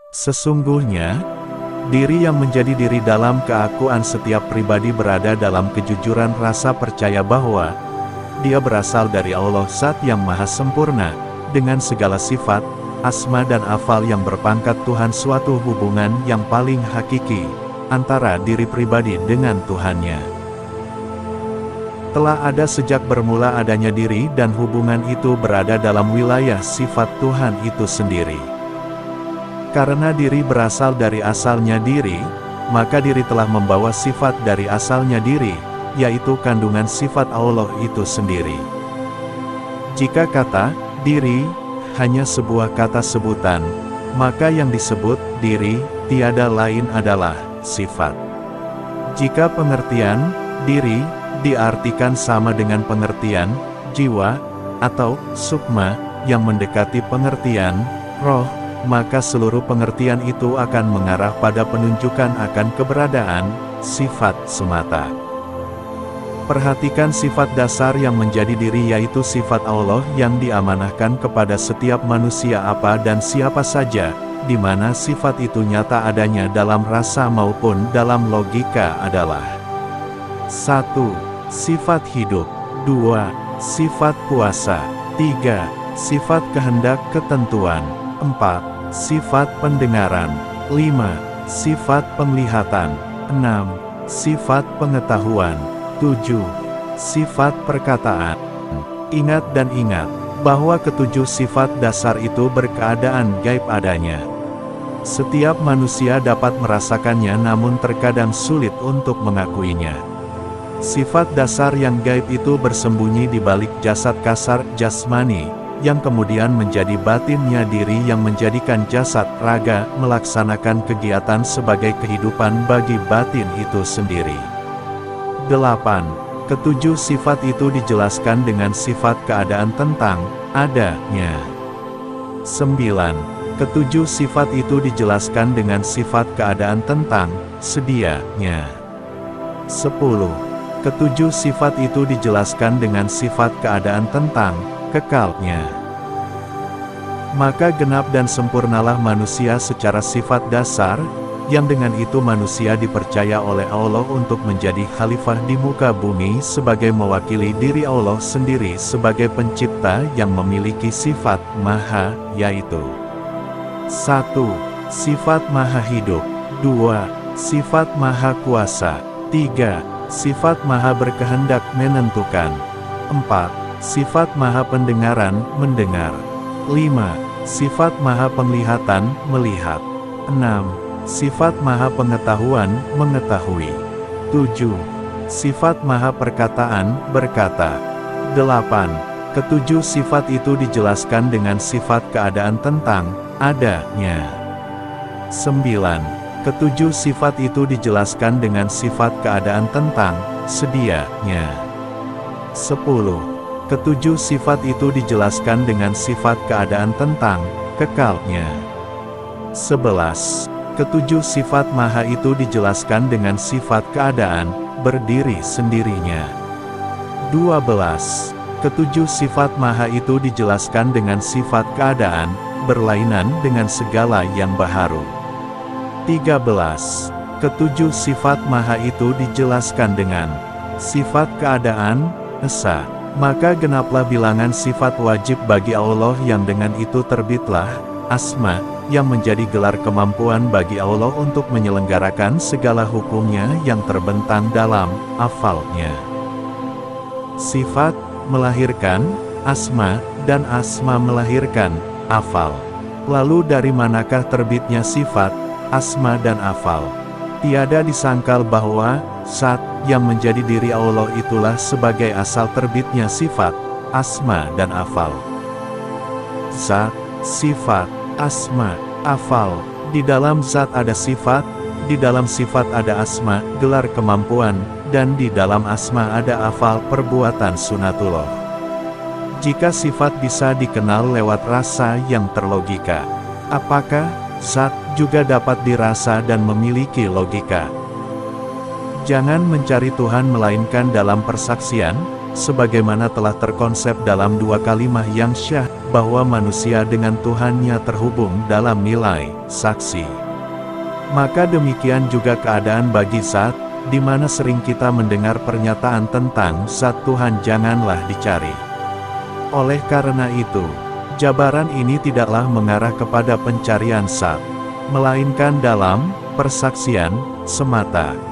Sesungguhnya, diri yang menjadi diri dalam keakuan setiap pribadi berada dalam kejujuran rasa percaya bahwa dia berasal dari Allah Zat yang Maha Sempurna, dengan segala sifat, asma dan afal yang berpangkat Tuhan, suatu hubungan yang paling hakiki antara diri pribadi dengan Tuhannya. Telah ada sejak bermula adanya diri dan hubungan itu berada dalam wilayah sifat Tuhan itu sendiri. Karena diri berasal dari asalnya diri, maka diri telah membawa sifat dari asalnya diri, yaitu kandungan sifat Allah itu sendiri. Jika kata diri hanya sebuah kata sebutan, maka yang disebut diri tiada lain adalah sifat. Jika pengertian diri diartikan sama dengan pengertian jiwa atau sukma yang mendekati pengertian roh, maka seluruh pengertian itu akan mengarah pada penunjukan akan keberadaan sifat semata. Perhatikan sifat dasar yang menjadi diri, yaitu sifat Allah yang diamanahkan kepada setiap manusia apa dan siapa saja, di mana sifat itu nyata adanya dalam rasa maupun dalam logika adalah 1. Sifat hidup. 2. Sifat kuasa. 3. Sifat kehendak ketentuan. 4. Sifat pendengaran. 5. Sifat penglihatan. 6. Sifat pengetahuan. 7. Sifat perkataan. Ingat dan ingat, bahwa ketujuh sifat dasar itu berkeadaan gaib adanya. Setiap manusia dapat merasakannya, namun terkadang sulit untuk mengakuinya. Sifat dasar yang gaib itu bersembunyi di balik jasad kasar jasmani, yang kemudian menjadi batinnya diri yang menjadikan jasad raga melaksanakan kegiatan sebagai kehidupan bagi batin itu sendiri. 8. Ketujuh sifat itu dijelaskan dengan sifat keadaan tentang adanya. 9. Ketujuh sifat itu dijelaskan dengan sifat keadaan tentang sedianya. 10. Ketujuh sifat itu dijelaskan dengan sifat keadaan tentang kekalnya. Maka genap dan sempurnalah manusia secara sifat dasar, yang dengan itu manusia dipercaya oleh Allah untuk menjadi khalifah di muka bumi sebagai mewakili diri Allah sendiri sebagai pencipta yang memiliki sifat maha, yaitu 1. Sifat maha hidup. 2. Sifat maha kuasa. 3. Sifat maha berkehendak menentukan. 4. Sifat maha pendengaran mendengar. 5. Sifat maha penglihatan melihat. 6. Sifat maha pengetahuan mengetahui. 7. Sifat maha perkataan berkata. 8. Ketujuh sifat itu dijelaskan dengan sifat keadaan tentang adanya. 9. Ketujuh sifat itu dijelaskan dengan sifat keadaan tentang sedianya. 10. Ketujuh sifat itu dijelaskan dengan sifat keadaan tentang kekalnya. 11. Ketujuh sifat maha itu dijelaskan dengan sifat keadaan berdiri sendirinya. 12. Ketujuh sifat maha itu dijelaskan dengan sifat keadaan berlainan dengan segala yang baharu. 13. Ketujuh sifat maha itu dijelaskan dengan sifat keadaan esa. Maka genaplah bilangan sifat wajib bagi Allah, yang dengan itu terbitlah asma, yang menjadi gelar kemampuan bagi Allah untuk menyelenggarakan segala hukumnya yang terbentang dalam afalnya. Sifat melahirkan asma, dan asma melahirkan afal. Lalu dari manakah terbitnya sifat asma dan afal? Tiada disangkal bahwa Zat yang menjadi diri Allah itulah sebagai asal terbitnya sifat asma dan afal. Zat, sifat, asma, afal. Di dalam zat ada sifat, di dalam sifat ada asma, gelar kemampuan, dan di dalam asma ada afal, perbuatan sunatullah. Jika sifat bisa dikenal lewat rasa yang terlogika, apakah zat juga dapat dirasa dan memiliki logika? Jangan mencari Tuhan melainkan dalam persaksian, sebagaimana telah terkonsep dalam dua kalimah yang syah, bahwa manusia dengan Tuhannya terhubung dalam nilai saksi. Maka demikian juga keadaan bagi zat, di mana sering kita mendengar pernyataan tentang zat Tuhan janganlah dicari. Oleh karena itu, jabaran ini tidaklah mengarah kepada pencarian zat, melainkan dalam persaksian semata.